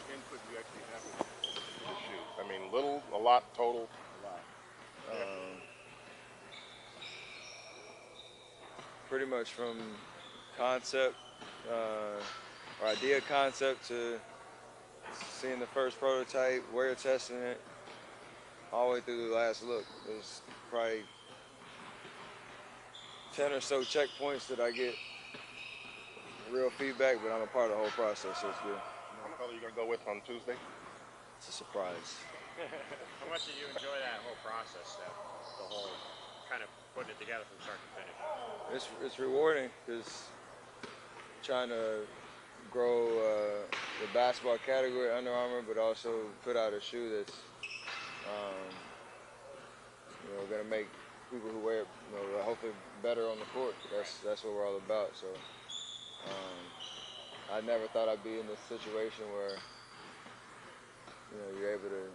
input do you actually have with the shoe? I mean, little, a lot, total. A lot. Yeah. Pretty much from concept or idea concept to seeing the first prototype, wear testing it, all the way through the last look. There's probably 10 or so checkpoints that I get real feedback, but I'm a part of the whole process, so it's good. What color are you gonna go with on Tuesday? It's a surprise. How much did you enjoy that whole process, Steph? The whole kind of putting it together from start to finish. It's rewarding because trying to grow the basketball category at Under Armour, but also put out a shoe that's um, going to make people who wear it, hopefully better on the court. That's what we're all about. So um, I never thought I'd be in this situation where you're able to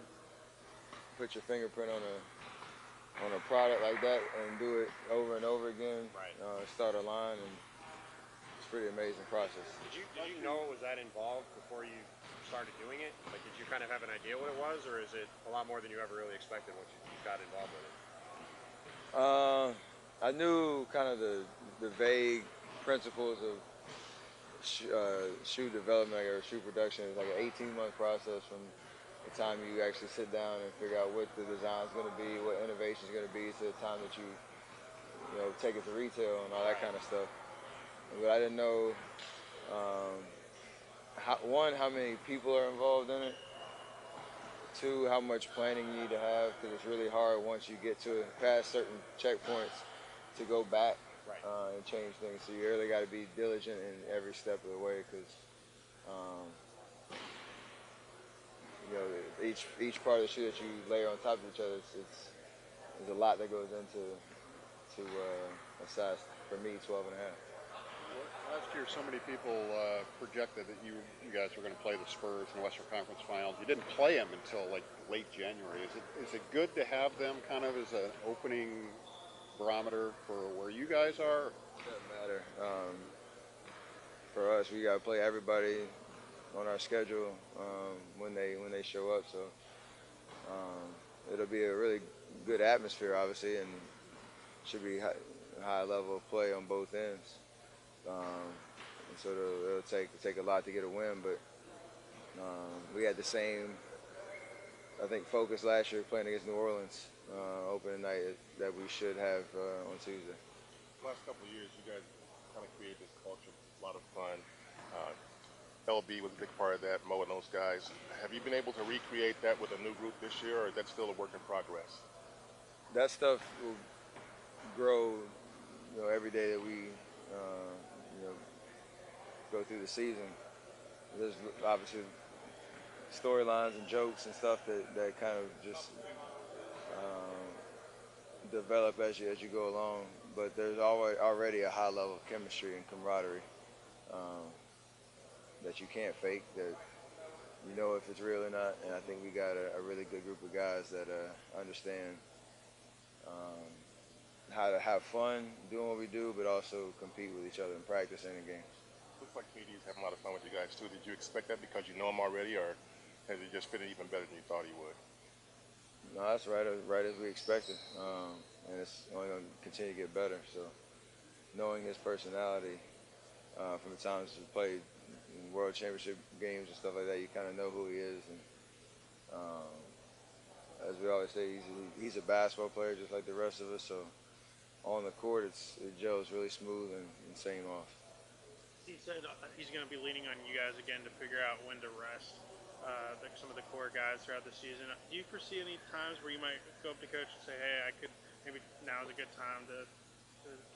put your fingerprint on a product like that and do it over and over again. Right. Start a line, and it's a pretty amazing process. Did you know it was that involved before you started doing it? Like, did you kind of have an idea what it was, or is it a lot more than you ever really expected once you got involved with it? I knew kind of the vague principles of shoe development or shoe production. It's like an 18-month process from the time you actually sit down and figure out what the design is going to be, what innovation is going to be, to the time that you take it to retail and all that kind of stuff. But I didn't know how many people are involved in it. Two, how much planning you need to have, because it's really hard once you get to past certain checkpoints to go back Right. and change things. So you really got to be diligent in every step of the way, because um, each part of the shoe that you layer on top of each other, there's a lot that goes into a size, for me, 12 and a half. Last year, so many people projected that you guys were going to play the Spurs in the Western Conference Finals. You didn't play them until like late January. Is it good to have them kind of as an opening barometer for where you guys are? Doesn't matter. For us, we got to play everybody on our schedule when they show up. So it'll be a really good atmosphere, obviously, and should be high level of play on both ends. And so it'll take a lot to get a win, but we had the same, I think, focus last year playing against New Orleans opening night that we should have on Tuesday. Last couple of years, you guys kind of created this culture, a lot of fun. Uh, LB was a big part of that, Mo and those guys. Have you been able to recreate that with a new group this year, or is that still a work in progress? That stuff will grow, every day that we, you know, go through the season. There's obviously storylines and jokes and stuff that kind of just develop as you go along. But there's already a high level of chemistry and camaraderie um, that you can't fake. That you know if it's real or not. And I think we got a really good group of guys that understand um, how to have fun doing what we do, but also compete with each other in practice and in games. Looks like KD's having a lot of fun with you guys too. Did you expect that because you know him already, or has he just fitted even better than you thought he would? No, that's right as we expected, and it's only going to continue to get better. So knowing his personality from the times we played in World Championship games and stuff like that, you kind of know who he is. And um, as we always say, he's a basketball player just like the rest of us. So on the court, it gels really smooth and same off. He said he's going to be leaning on you guys again to figure out when to rest some of the core guys throughout the season. Do you foresee any times where you might go up to coach and say, "Hey, I could maybe now is a good time to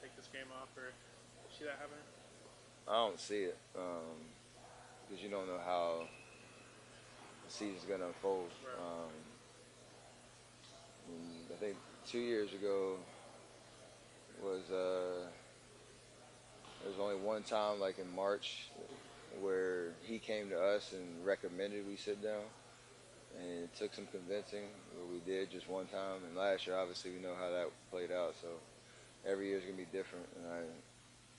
take this game off," or see that happening? I don't see it because you don't know how the season's going to unfold. Right. I think 2 years ago was there was only one time, like in March, where he came to us and recommended we sit down, and it took some convincing, but we did just one time. And last year, obviously, we know how that played out. So every year is gonna be different, and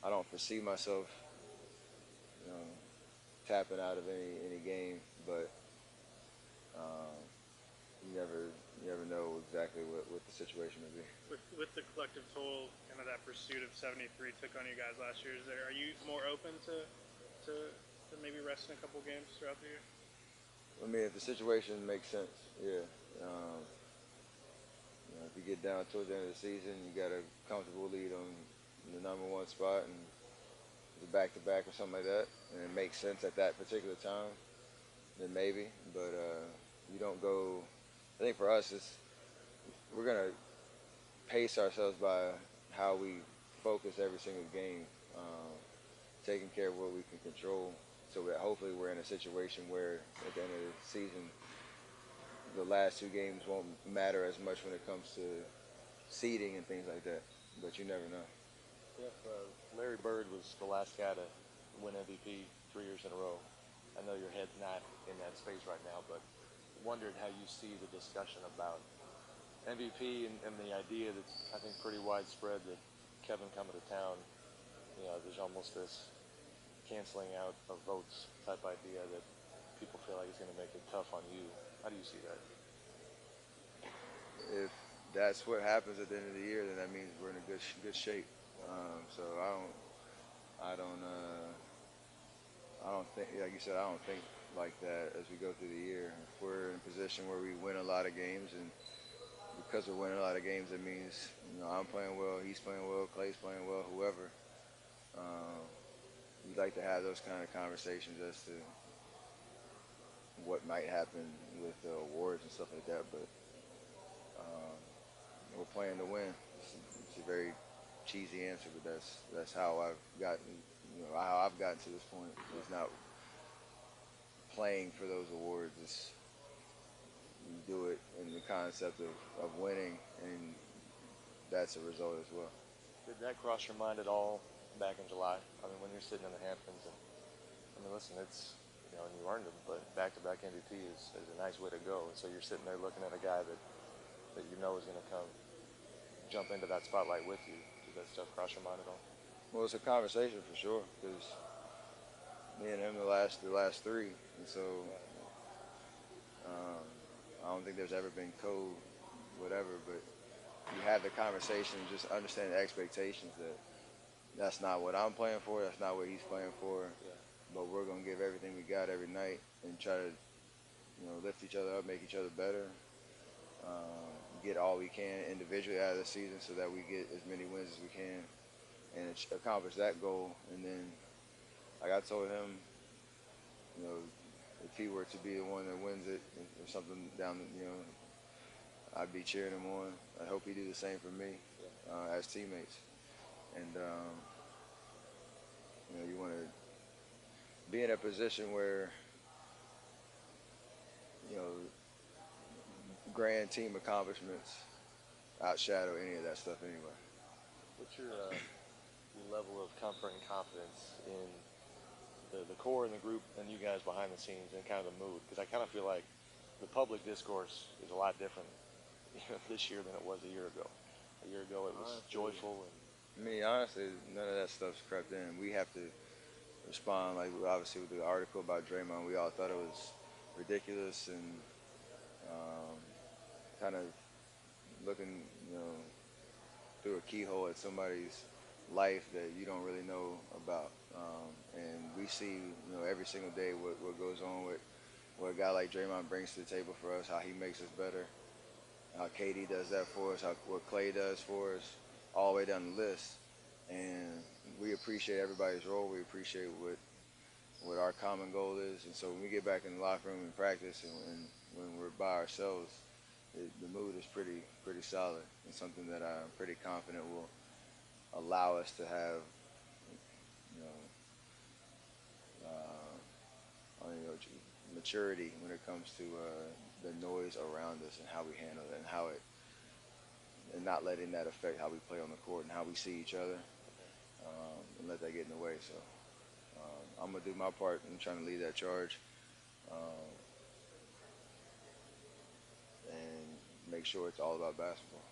I don't foresee myself, you know, tapping out of any game, but you never know exactly what the situation will be. With the collective toll, kind of that pursuit of 73 took on you guys last year. Are you more open to maybe resting a couple games throughout the year? I mean, if the situation makes sense, yeah. Um, if you get down towards the end of the season, you got a comfortable lead on the number one spot, and it's a back-to-back or something like that, and it makes sense at that particular time, then maybe. But you don't go. I think for us, we're gonna pace ourselves by how we focus every single game, taking care of what we can control, so that hopefully we're in a situation where at the end of the season, the last two games won't matter as much when it comes to seeding and things like that. But you never know. If Larry Bird was the last guy to win MVP 3 years in a row, I know your head's not in that space right now, but wondered how you see the discussion about MVP and the idea that's, I think, pretty widespread that Kevin coming to town, there's almost this canceling out of votes type idea that people feel like it's going to make it tough on you. How do you see that? If that's what happens at the end of the year, then that means we're in a good shape. So I don't think, like you said, I don't think like that as we go through the year. If we're in a position where we win a lot of games, and because we're winning a lot of games, it means I'm playing well, he's playing well, Clay's playing well, whoever. We'd like to have those kind of conversations as to what might happen with the awards and stuff like that, but we're playing to win. It's a very cheesy answer, but that's how I've gotten, how I've gotten to this point. It's not playing for those awards. It's, you do it in the concept of winning, and that's a result as well. Did that cross your mind at all back in July? I mean, when you're sitting in the Hamptons, and I mean, listen, it's and you earned them, but back-to-back MVP is a nice way to go. And so you're sitting there looking at a guy that you know is going to come jump into that spotlight with you. Did that stuff cross your mind at all? Well, it's a conversation for sure, because me and him the last three, and so I don't think there's ever been code, whatever, but you have the conversation, just understand the expectations that that's not what I'm playing for, that's not what he's playing for, but we're going to give everything we got every night and try to, lift each other up, make each other better, get all we can individually out of the season so that we get as many wins as we can and accomplish that goal. And then, like I told him, if he were to be the one that wins it or something I'd be cheering him on. I hope he do the same for me as teammates. And, you want to be in a position where, grand team accomplishments outshadow any of that stuff anyway. What's your level of comfort and confidence in the core and the group and you guys behind the scenes and kind of the mood? Because I kind of feel like the public discourse is a lot different this year than it was a year ago. A year ago it was joyful. I mean, honestly, none of that stuff's crept in. We have to respond, like obviously with the article about Draymond, we all thought it was ridiculous and kind of looking, through a keyhole at somebody's life that you don't really know about. And we see, every single day what goes on with what a guy like Draymond brings to the table for us, how he makes us better, how KD does that for us, what Clay does for us, all the way down the list. And we appreciate everybody's role. We appreciate what our common goal is. And so when we get back in the locker room and practice and when we're by ourselves, the mood is pretty solid, and something that I'm pretty confident will allow us to have, maturity when it comes to the noise around us and how we handle it and not letting that affect how we play on the court and how we see each other, and let that get in the way. So I'm gonna do my part in trying to lead that charge. And make sure it's all about basketball.